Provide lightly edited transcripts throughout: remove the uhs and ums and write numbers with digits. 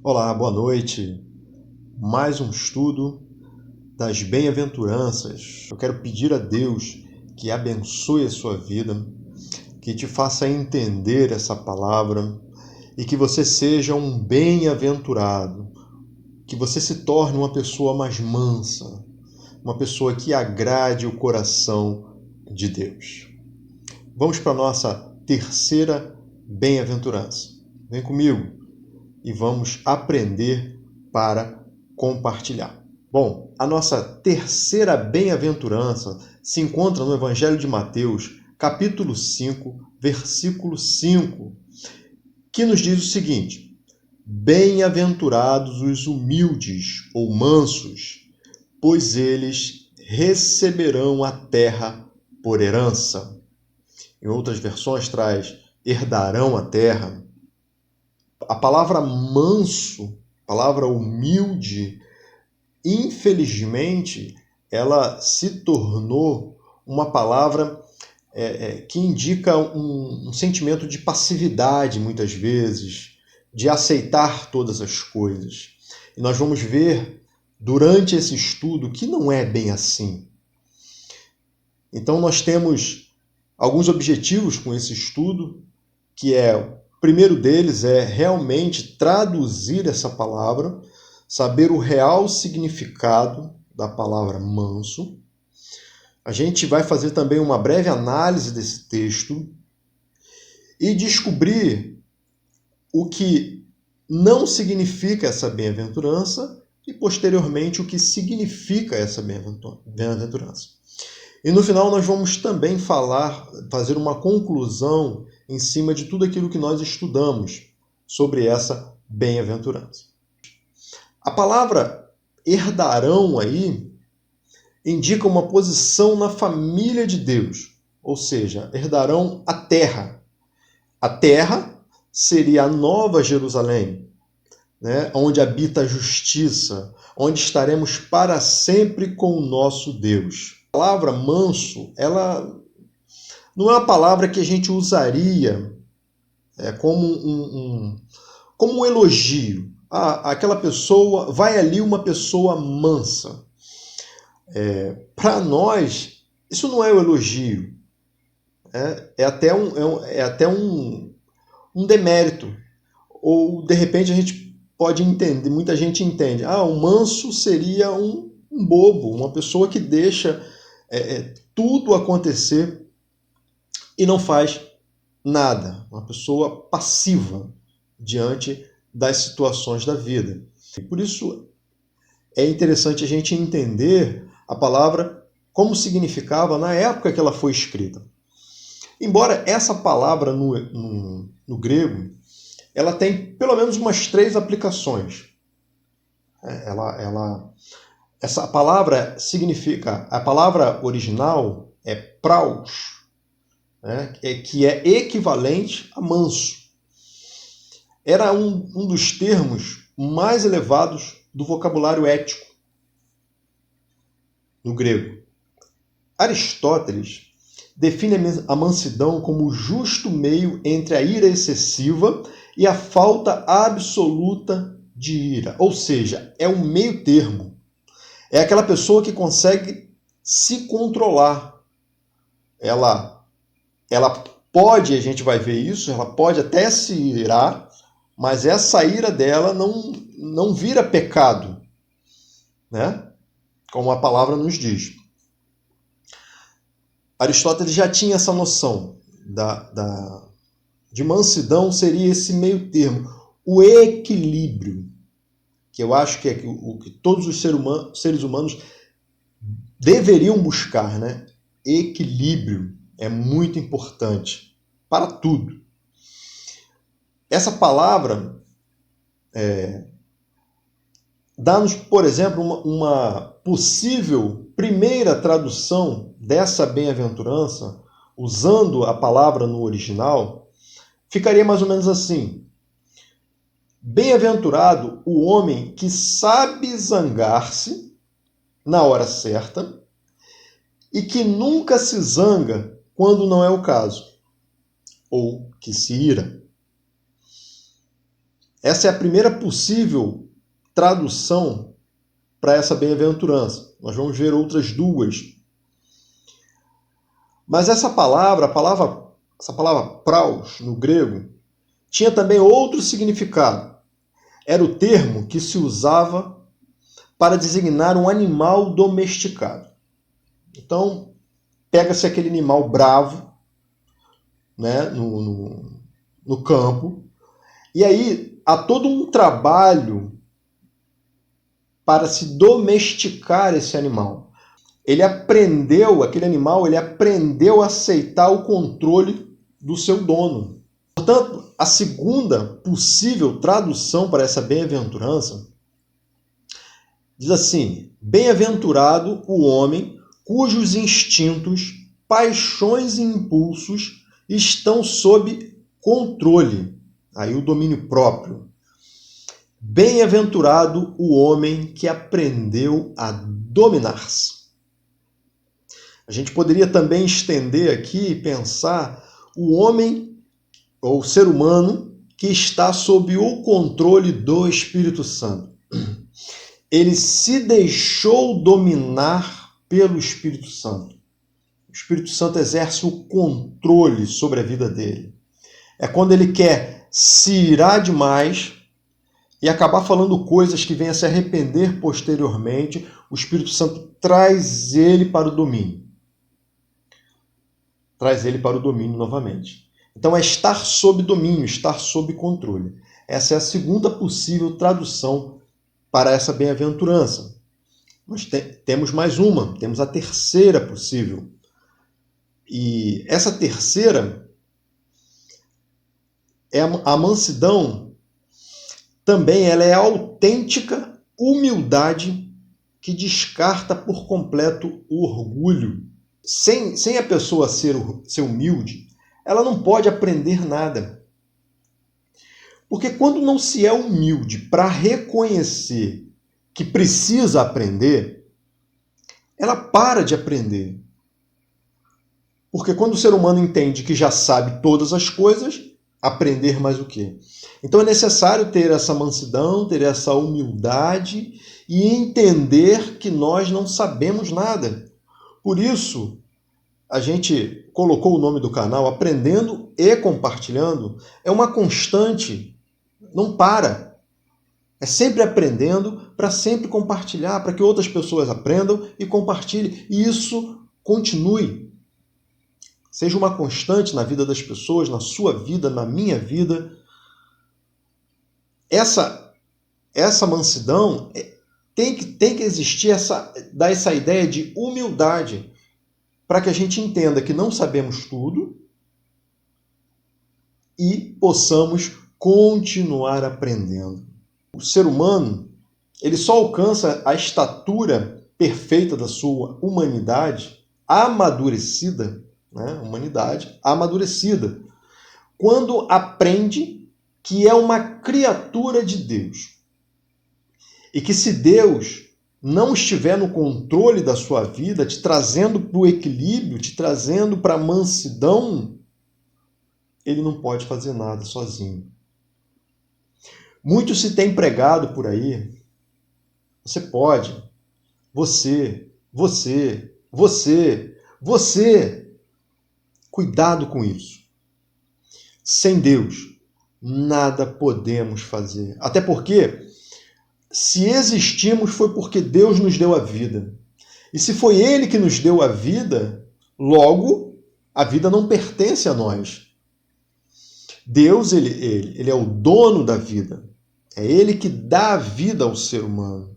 Olá, boa noite. Mais um estudo das bem-aventuranças. Eu quero pedir a Deus que abençoe a sua vida, que te faça entender essa palavra e que você seja um bem-aventurado, que você se torne uma pessoa mais mansa, uma pessoa que agrade o coração de Deus. Vamos para a nossa terceira bem-aventurança. Vem comigo e vamos aprender para compartilhar. Bom, a nossa terceira bem-aventurança se encontra no Evangelho de Mateus, capítulo 5, versículo 5, que nos diz o seguinte: Bem-aventurados os humildes ou mansos, pois eles receberão a terra por herança. Em outras versões traz herdarão a terra. A palavra manso, a palavra humilde, infelizmente, ela se tornou uma palavra que indica um sentimento de passividade, muitas vezes, de aceitar todas as coisas. E nós vamos ver, durante esse estudo, que não é bem assim. Então, nós temos alguns objetivos com esse estudo, que o primeiro deles é realmente traduzir essa palavra, saber o real significado da palavra manso. A gente vai fazer também uma breve análise desse texto e descobrir o que não significa essa bem-aventurança e, posteriormente, o que significa essa bem-aventurança. E no final nós vamos também fazer uma conclusão em cima de tudo aquilo que nós estudamos sobre essa bem-aventurança. A palavra herdarão aí indica uma posição na família de Deus, ou seja, herdarão a terra. A terra seria a Nova Jerusalém, né, onde habita a justiça, onde estaremos para sempre com o nosso Deus. A palavra manso, ela não é uma palavra que a gente usaria como um elogio. Aquela pessoa, vai ali uma pessoa mansa. Para nós, isso não é um elogio. É até um demérito. Ou, de repente, a gente pode entender, muita gente entende, um manso seria um bobo, uma pessoa que deixa tudo acontecer e não faz nada, uma pessoa passiva diante das situações da vida. E por isso é interessante a gente entender a palavra como significava na época que ela foi escrita. Embora essa palavra no grego, ela tem pelo menos umas 3 aplicações. Essa palavra significa, a palavra original é praus, né, que é equivalente a manso. Era um dos termos mais elevados do vocabulário ético no grego. Aristóteles define a mansidão como o justo meio entre a ira excessiva e a falta absoluta de ira. Ou seja, é um meio termo. É aquela pessoa que consegue se controlar. Ela pode, a gente vai ver isso, ela pode até se irar, mas essa ira dela não vira pecado, né? Como a palavra nos diz. Aristóteles já tinha essa noção de mansidão, seria esse meio termo, o equilíbrio, que eu acho que é o que todos os seres humanos deveriam buscar, né? Equilíbrio é muito importante para tudo. Essa palavra dá-nos, por exemplo, uma possível primeira tradução dessa bem-aventurança, usando a palavra no original, ficaria mais ou menos assim: bem-aventurado o homem que sabe zangar-se na hora certa e que nunca se zanga quando não é o caso, ou que se ira. Essa é a primeira possível tradução para essa bem-aventurança. Nós vamos ver outras duas. Mas essa palavra praus, no grego, tinha também outro significado. Era o termo que se usava para designar um animal domesticado. Então, pega-se aquele animal bravo, né, no campo, e aí há todo um trabalho para se domesticar esse animal. Aquele animal aprendeu a aceitar o controle do seu dono. Portanto, a segunda possível tradução para essa bem-aventurança diz assim: bem-aventurado o homem cujos instintos, paixões e impulsos estão sob controle. Aí o domínio próprio. Bem-aventurado o homem que aprendeu a dominar-se. A gente poderia também estender aqui e pensar o homem ou o ser humano que está sob o controle do Espírito Santo. Ele se deixou dominar pelo Espírito Santo. O Espírito Santo exerce o controle sobre a vida dele. É quando ele quer se irar demais e acabar falando coisas que venham a se arrepender posteriormente, o Espírito Santo traz ele para o domínio. Traz ele para o domínio novamente. Então é estar sob domínio, estar sob controle. Essa é a segunda possível tradução para essa bem-aventurança. Nós temos mais uma, temos a terceira possível. E essa terceira é a mansidão. Também ela é a autêntica humildade que descarta por completo o orgulho. Sem a pessoa ser humilde, ela não pode aprender nada. Porque quando não se é humilde para reconhecer que precisa aprender, ela para de aprender. Porque quando o ser humano entende que já sabe todas as coisas, aprender mais o quê? Então é necessário ter essa mansidão, ter essa humildade e entender que nós não sabemos nada. Por isso, a gente colocou o nome do canal Aprendendo e Compartilhando. É uma constante, não para. É sempre aprendendo para sempre compartilhar, para que outras pessoas aprendam e compartilhem. E isso continue. Seja uma constante na vida das pessoas, na sua vida, na minha vida. Essa mansidão tem que existir, dar essa ideia de humildade, para que a gente entenda que não sabemos tudo e possamos continuar aprendendo. O ser humano, ele só alcança a estatura perfeita da sua humanidade amadurecida, né? Humanidade amadurecida, quando aprende que é uma criatura de Deus. E que se Deus não estiver no controle da sua vida, te trazendo para o equilíbrio, te trazendo para a mansidão, ele não pode fazer nada sozinho. Muito se tem pregado por aí. Você pode. Você. Cuidado com isso. Sem Deus, nada podemos fazer. Até porque, se existimos, foi porque Deus nos deu a vida. E se foi Ele que nos deu a vida, logo, a vida não pertence a nós. Deus, ele é o dono da vida. É Ele que dá a vida ao ser humano.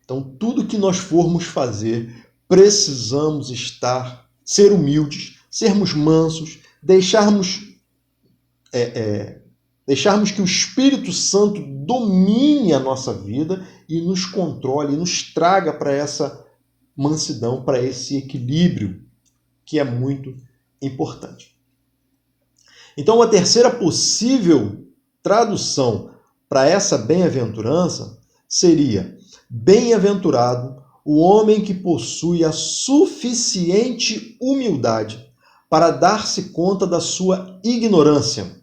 Então, tudo que nós formos fazer, precisamos ser humildes, sermos mansos, deixarmos que o Espírito Santo domine a nossa vida e nos controle, e nos traga para essa mansidão, para esse equilíbrio, que é muito importante. Então, a terceira possível tradução para essa bem-aventurança seria: bem-aventurado o homem que possui a suficiente humildade para dar-se conta da sua ignorância,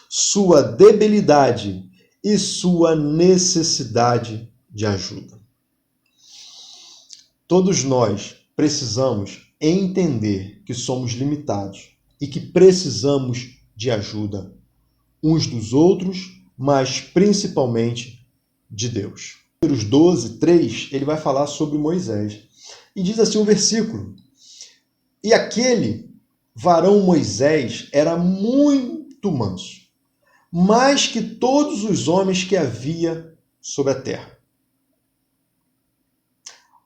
sua debilidade e sua necessidade de ajuda. Todos nós precisamos entender que somos limitados e que precisamos de ajuda uns dos outros, mas principalmente de Deus. Números 12, 3, ele vai falar sobre Moisés. E diz assim o versículo: e aquele varão Moisés era muito manso, mais que todos os homens que havia sobre a terra.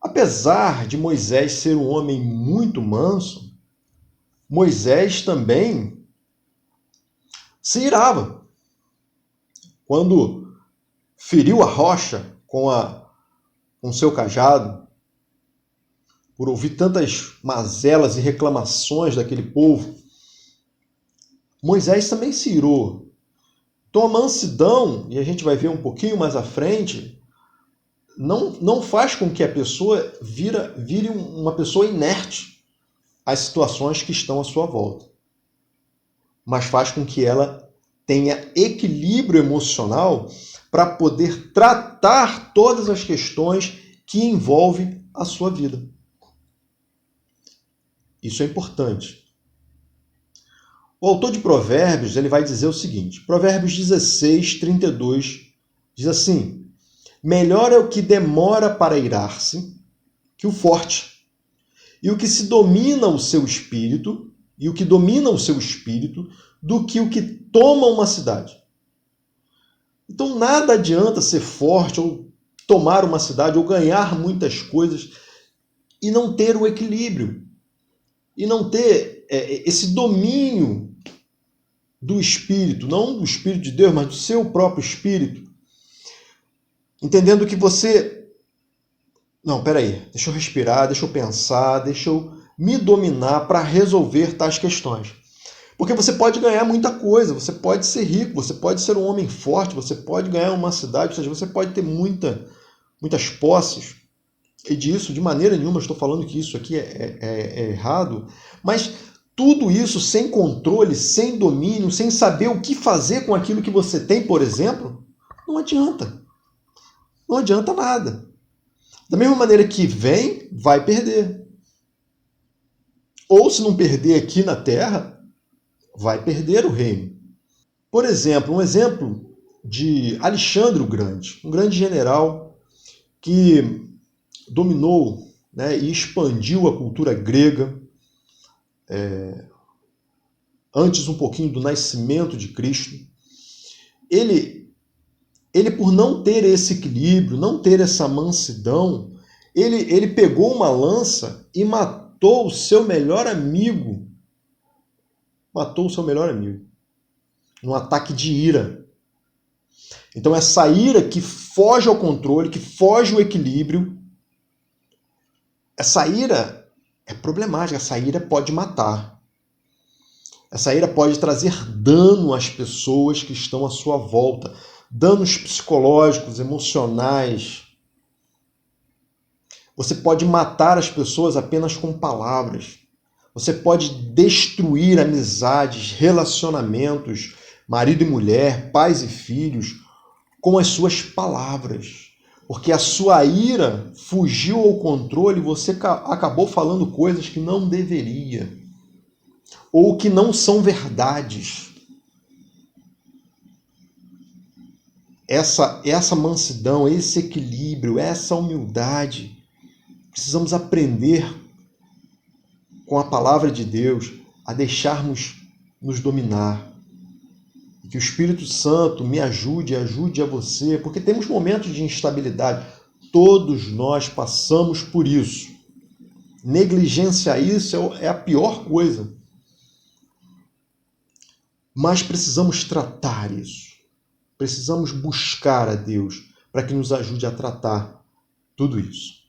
Apesar de Moisés ser um homem muito manso, Moisés também se irava. Quando feriu a rocha com seu cajado, por ouvir tantas mazelas e reclamações daquele povo, Moisés também se irou. Então a mansidão, e a gente vai ver um pouquinho mais à frente, não faz com que a pessoa vire uma pessoa inerte às situações que estão à sua volta, mas faz com que ela tenha equilíbrio emocional para poder tratar todas as questões que envolvem a sua vida. Isso é importante. O autor de Provérbios, ele vai dizer o seguinte, Provérbios 16, 32, diz assim: melhor é o que demora para irar-se que o forte, e o que se domina o seu espírito, do que o que toma uma cidade. Então nada adianta ser forte ou tomar uma cidade ou ganhar muitas coisas e não ter o equilíbrio, e não ter esse domínio do espírito, não do Espírito de Deus, mas do seu próprio espírito. Entendendo que você... Não, peraí, deixa eu respirar, deixa eu pensar, deixa eu me dominar para resolver tais questões. Porque você pode ganhar muita coisa, você pode ser rico, você pode ser um homem forte, você pode ganhar uma cidade, ou seja, você pode ter muitas posses. E disso, de maneira nenhuma, estou falando que isso aqui é errado, mas tudo isso sem controle, sem domínio, sem saber o que fazer com aquilo que você tem, por exemplo, não adianta. Não adianta nada. Da mesma maneira que vem, vai perder. Ou se não perder aqui na terra, vai perder o reino. Por exemplo, um exemplo de Alexandre o Grande, um grande general que dominou, né, e expandiu a cultura grega, antes um pouquinho do nascimento de Cristo. Ele por não ter esse equilíbrio, não ter essa mansidão, ele pegou uma lança e matou o seu melhor amigo. Matou o seu melhor amigo. Num ataque de ira. Então essa ira que foge ao controle, que foge ao equilíbrio, essa ira é problemática, essa ira pode matar. Essa ira pode trazer dano às pessoas que estão à sua volta. Danos psicológicos, emocionais. Você pode matar as pessoas apenas com palavras. Você pode destruir amizades, relacionamentos, marido e mulher, pais e filhos, com as suas palavras. Porque a sua ira fugiu ao controle e você acabou falando coisas que não deveria. Ou que não são verdades. Essa mansidão, esse equilíbrio, essa humildade, precisamos aprender com a palavra de Deus a deixarmos nos dominar. E que o Espírito Santo me ajude a você, porque temos momentos de instabilidade. Todos nós passamos por isso. Negligenciar isso é a pior coisa. Mas precisamos tratar isso. Precisamos buscar a Deus para que nos ajude a tratar tudo isso.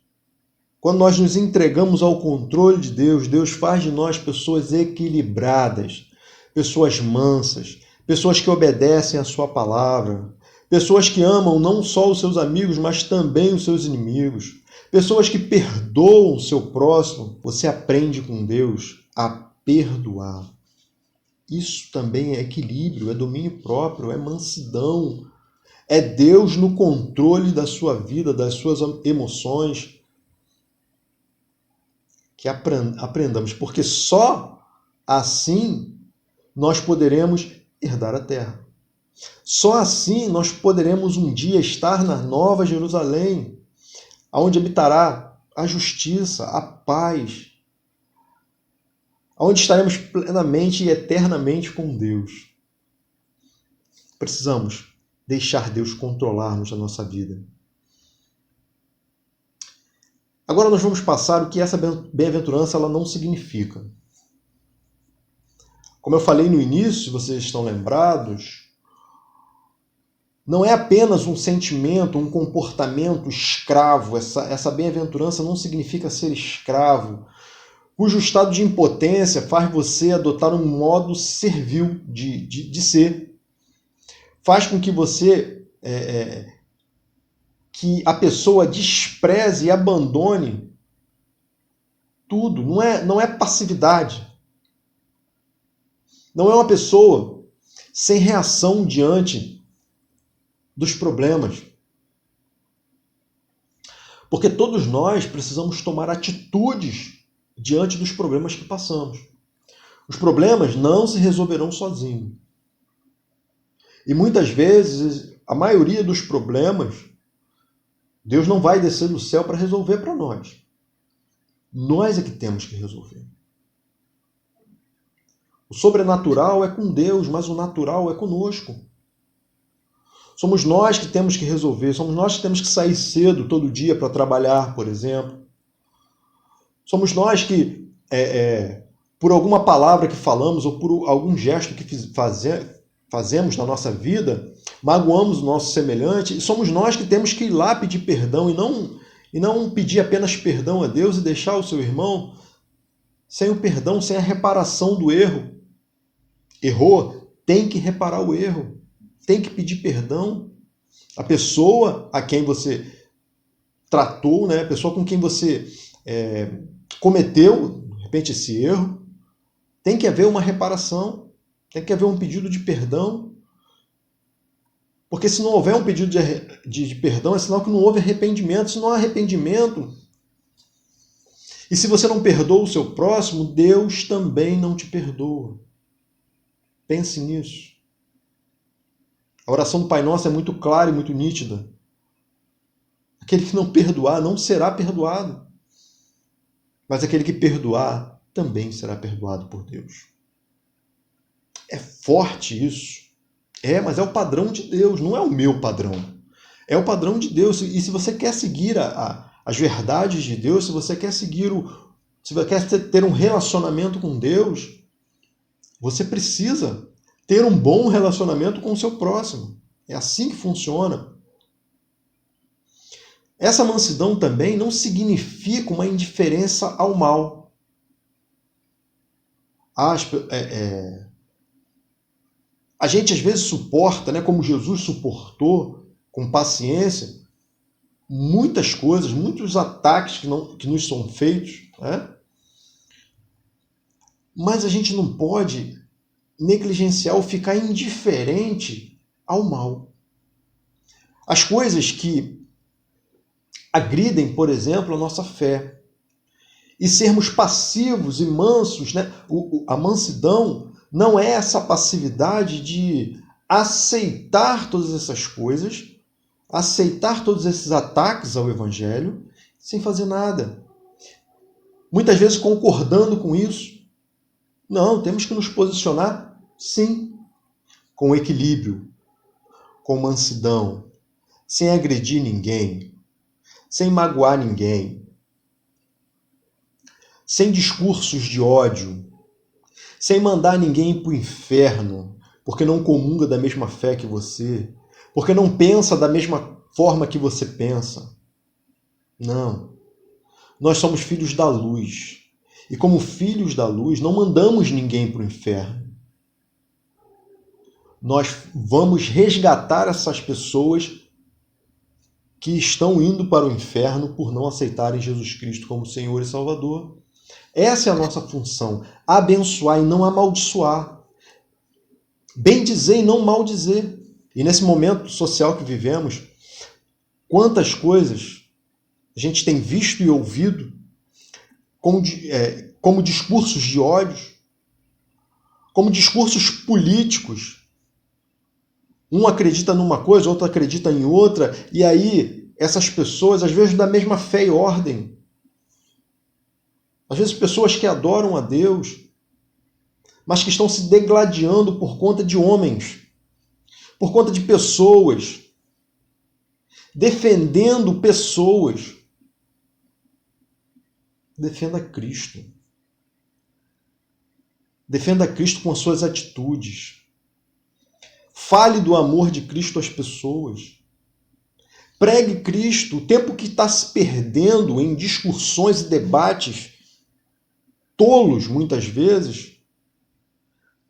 Quando nós nos entregamos ao controle de Deus, Deus faz de nós pessoas equilibradas, pessoas mansas, pessoas que obedecem à sua palavra, pessoas que amam não só os seus amigos, mas também os seus inimigos, pessoas que perdoam o seu próximo. Você aprende com Deus a perdoar. Isso também é equilíbrio, é domínio próprio, é mansidão, É Deus no controle da sua vida, das suas emoções. Que aprendamos, porque só assim nós poderemos herdar a terra. Só assim nós poderemos um dia estar na Nova Jerusalém, onde habitará a justiça, a paz, onde estaremos plenamente e eternamente com Deus. Precisamos deixar Deus controlar-nos na nossa vida. Agora nós vamos passar o que essa bem-aventurança ela não significa. Como eu falei no início, se vocês estão lembrados, não é apenas um sentimento, um comportamento escravo. Essa bem-aventurança não significa ser escravo, cujo estado de impotência faz você adotar um modo servil de ser. Faz com que você, que a pessoa despreze e abandone tudo. Não é passividade. Não é uma pessoa sem reação diante dos problemas. Porque todos nós precisamos tomar atitudes diante dos problemas que passamos. Os problemas não se resolverão sozinhos. E muitas vezes, a maioria dos problemas, Deus não vai descer do céu para resolver para nós. Nós é que temos que resolver. O sobrenatural é com Deus, mas o natural é conosco. Somos nós que temos que resolver, somos nós que temos que sair cedo todo dia para trabalhar, por exemplo. Somos nós que, por alguma palavra que falamos ou por algum gesto que fazemos na nossa vida, magoamos o nosso semelhante, e somos nós que temos que ir lá pedir perdão e não pedir apenas perdão a Deus e deixar o seu irmão sem o perdão, sem a reparação do erro. Errou, tem que reparar o erro, tem que pedir perdão. A pessoa a quem você tratou, né, a pessoa com quem você cometeu, de repente, esse erro, tem que haver uma reparação, tem que haver um pedido de perdão. Porque se não houver um pedido de perdão, é sinal que não houve arrependimento. Se não há arrependimento, e se você não perdoa o seu próximo, Deus também não te perdoa. Pense nisso. A oração do Pai Nosso é muito clara e muito nítida. Aquele que não perdoar não será perdoado. Mas aquele que perdoar também será perdoado por Deus. É forte isso. Mas é o padrão de Deus, não é o meu padrão. É o padrão de Deus. E se você quer seguir as verdades de Deus, se você quer se você quer ter um relacionamento com Deus, você precisa ter um bom relacionamento com o seu próximo. É assim que funciona. Essa mansidão também não significa uma indiferença ao mal. A gente às vezes suporta, né, como Jesus suportou com paciência, muitas coisas, muitos ataques que nos são feitos, né? Mas a gente não pode negligenciar ou ficar indiferente ao mal. As coisas que agridem, por exemplo, a nossa fé. E sermos passivos e mansos, né? A mansidão não é essa passividade de aceitar todas essas coisas, aceitar todos esses ataques ao Evangelho, sem fazer nada. Muitas vezes concordando com isso. Não, temos que nos posicionar, sim, com equilíbrio, com mansidão, sem agredir ninguém, sem magoar ninguém, sem discursos de ódio, sem mandar ninguém para o inferno, porque não comunga da mesma fé que você, porque não pensa da mesma forma que você pensa. Não. Nós somos filhos da luz. E como filhos da luz, não mandamos ninguém para o inferno. Nós vamos resgatar essas pessoas que estão indo para o inferno por não aceitarem Jesus Cristo como Senhor e Salvador. Essa é a nossa função. Abençoar e não amaldiçoar. Bendizer e não maldizer. E nesse momento social que vivemos, quantas coisas a gente tem visto e ouvido como discursos de ódio, como discursos políticos. Um acredita numa coisa, outro acredita em outra, e aí essas pessoas, às vezes da mesma fé e ordem, às vezes pessoas que adoram a Deus, mas que estão se degladiando por conta de homens, por conta de pessoas, defendendo pessoas. Defenda Cristo. Defenda Cristo com as suas atitudes. Fale do amor de Cristo às pessoas. Pregue Cristo. O tempo que está se perdendo em discussões e debates tolos, muitas vezes,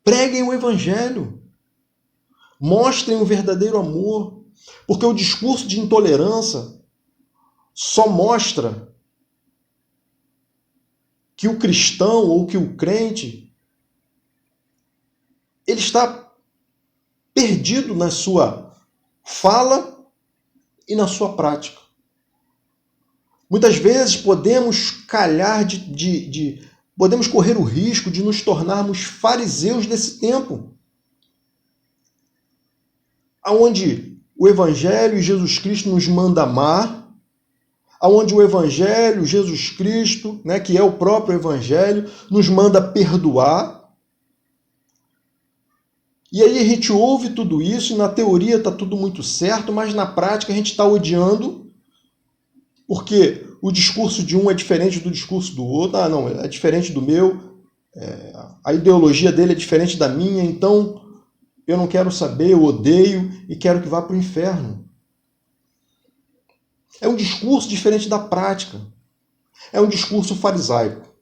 preguem o Evangelho. Mostrem o verdadeiro amor. Porque o discurso de intolerância só mostra que o cristão ou que o crente ele está perdido na sua fala e na sua prática. Muitas vezes podemos podemos correr o risco de nos tornarmos fariseus desse tempo, aonde o Evangelho e Jesus Cristo nos manda amar, aonde o Evangelho, Jesus Cristo, né, que é o próprio Evangelho, nos manda perdoar. E aí a gente ouve tudo isso e na teoria está tudo muito certo, mas na prática a gente está odiando, porque o discurso de um é diferente do discurso do outro. Ah, não, é diferente do meu, a ideologia dele é diferente da minha, então eu não quero saber, eu odeio e quero que vá para o inferno. É um discurso diferente da prática. É um discurso farisaico.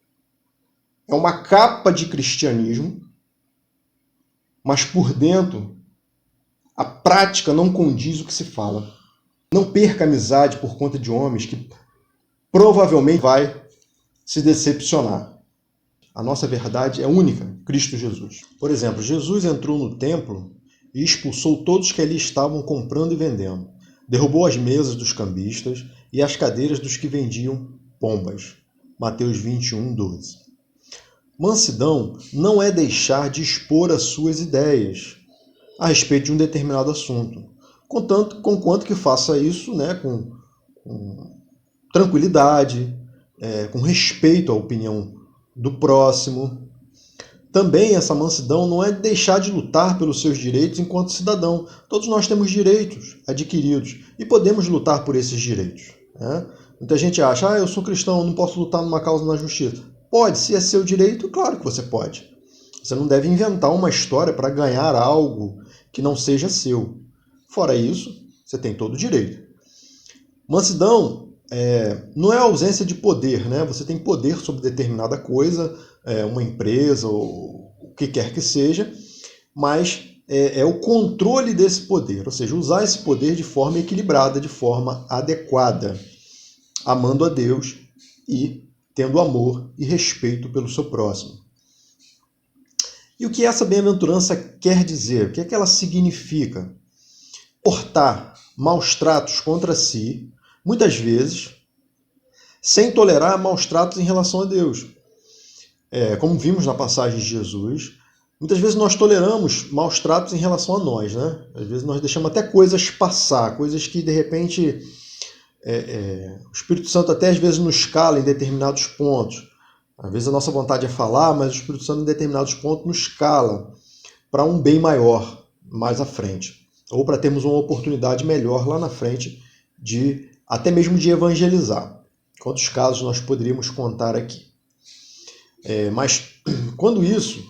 É uma capa de cristianismo, mas por dentro a prática não condiz o que se fala. Não perca amizade por conta de homens que provavelmente vai se decepcionar. A nossa verdade é única, Cristo Jesus. Por exemplo, Jesus entrou no templo e expulsou todos que ali estavam comprando e vendendo. Derrubou as mesas dos cambistas e as cadeiras dos que vendiam pombas. Mateus 21, 12. Mansidão não é deixar de expor as suas ideias a respeito de um determinado assunto, conquanto que faça isso, né, com tranquilidade, com respeito à opinião do próximo. Também essa mansidão não é deixar de lutar pelos seus direitos enquanto cidadão. Todos nós temos direitos adquiridos e podemos lutar por esses direitos. Né? Muita gente acha, eu sou cristão, não posso lutar numa causa na justiça. Pode, se é seu direito, claro que você pode. Você não deve inventar uma história para ganhar algo que não seja seu. Fora isso, você tem todo o direito. Mansidão não é ausência de poder, né? Você tem poder sobre determinada coisa, uma empresa ou o que quer que seja, mas é o controle desse poder, ou seja, usar esse poder de forma equilibrada, de forma adequada, amando a Deus e tendo amor e respeito pelo seu próximo. E o que essa bem-aventurança quer dizer? O que é que ela significa? Portar maus tratos contra si, muitas vezes, sem tolerar maus tratos em relação a Deus. Como vimos na passagem de Jesus, muitas vezes nós toleramos maus tratos em relação a nós, né? Às vezes nós deixamos até coisas passar, coisas que de repente o Espírito Santo até às vezes nos cala em determinados pontos. Às vezes a nossa vontade é falar, mas o Espírito Santo em determinados pontos nos cala para um bem maior mais à frente. Ou para termos uma oportunidade melhor lá na frente de até mesmo de evangelizar. Quantos casos nós poderíamos contar aqui? Mas quando isso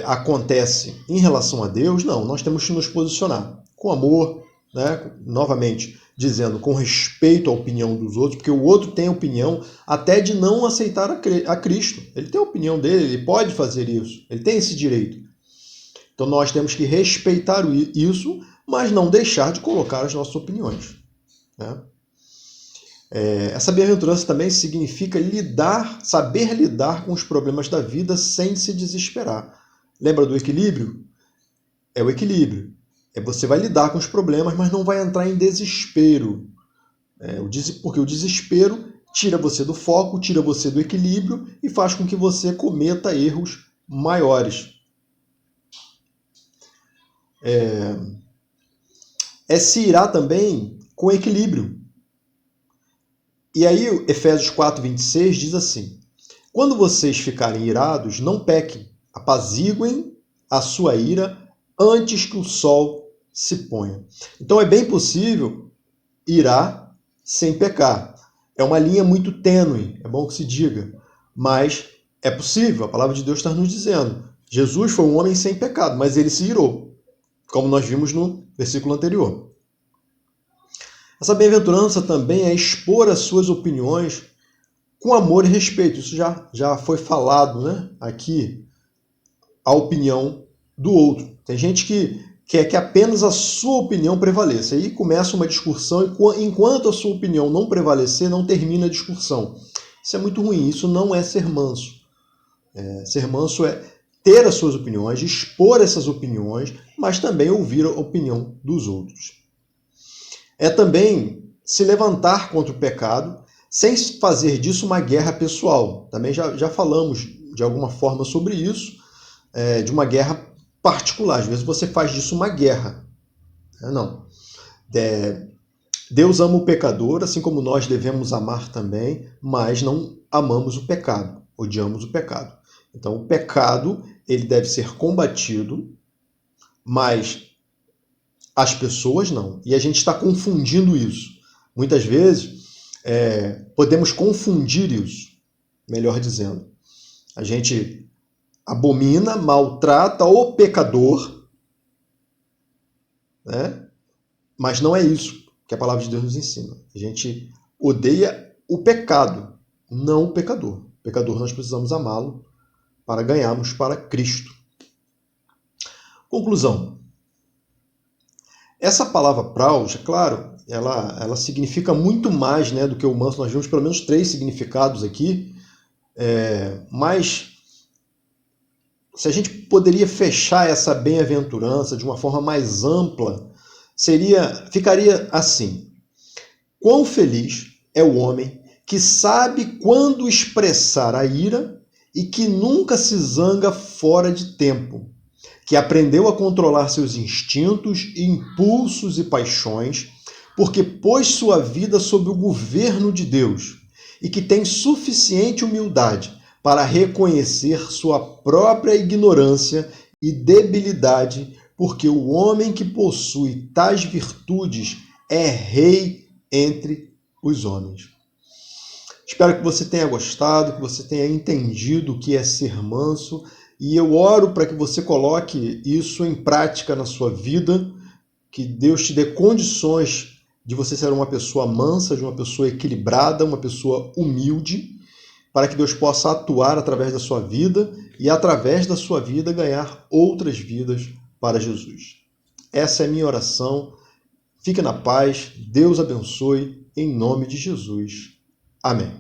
acontece em relação a Deus, não, nós temos que nos posicionar com amor, né? Novamente, dizendo com respeito à opinião dos outros, porque o outro tem a opinião até de não aceitar a Cristo. Ele tem a opinião dele, ele pode fazer isso, ele tem esse direito. Então nós temos que respeitar isso, mas não deixar de colocar as nossas opiniões. Né? Essa bem-aventurança também significa saber lidar com os problemas da vida sem se desesperar. Lembra do equilíbrio? É o equilíbrio. Você vai lidar com os problemas, mas não vai entrar em desespero. Porque o desespero tira você do foco, tira você do equilíbrio e faz com que você cometa erros maiores. Se irá também com equilíbrio. E aí, Efésios 4:26 diz assim: quando vocês ficarem irados, não pequem, apaziguem a sua ira antes que o sol se ponha. Então é bem possível irar sem pecar. É uma linha muito tênue, é bom que se diga, mas é possível, a palavra de Deus está nos dizendo. Jesus foi um homem sem pecado, mas ele se irou, como nós vimos no versículo anterior. Essa bem-aventurança também é expor as suas opiniões com amor e respeito. Isso já foi falado, né, aqui, a opinião do outro. Tem gente que quer que apenas a sua opinião prevaleça. Aí começa uma discussão e enquanto a sua opinião não prevalecer, não termina a discussão. Isso é muito ruim, isso não é ser manso. Ser manso é ter as suas opiniões, expor essas opiniões, mas também ouvir a opinião dos outros. É também se levantar contra o pecado sem fazer disso uma guerra pessoal. Também já falamos de alguma forma sobre isso, de uma guerra particular. Às vezes você faz disso uma guerra. Não. Deus ama o pecador, assim como nós devemos amar também, mas não amamos o pecado, odiamos o pecado. Então o pecado ele deve ser combatido, mas as pessoas não. E a gente está confundindo isso. Muitas vezes podemos confundir isso, melhor dizendo. A gente abomina, maltrata o pecador, né? Mas não é isso que a palavra de Deus nos ensina. A gente odeia o pecado, não o pecador. O pecador nós precisamos amá-lo para ganharmos para Cristo. Conclusão. Essa palavra praus, claro, ela significa muito mais, né, do que o manso. Nós vimos pelo menos 3 significados aqui, mas se a gente poderia fechar essa bem-aventurança de uma forma mais ampla, ficaria assim: quão feliz é o homem que sabe quando expressar a ira e que nunca se zanga fora de tempo, que aprendeu a controlar seus instintos, impulsos e paixões, porque pôs sua vida sob o governo de Deus e que tem suficiente humildade para reconhecer sua própria ignorância e debilidade, porque o homem que possui tais virtudes é rei entre os homens. Espero que você tenha gostado, que você tenha entendido o que é ser manso, e eu oro para que você coloque isso em prática na sua vida, que Deus te dê condições de você ser uma pessoa mansa, de uma pessoa equilibrada, uma pessoa humilde, para que Deus possa atuar através da sua vida e, através da sua vida, ganhar outras vidas para Jesus. Essa é a minha oração. Fique na paz. Deus abençoe. Em nome de Jesus. Amém.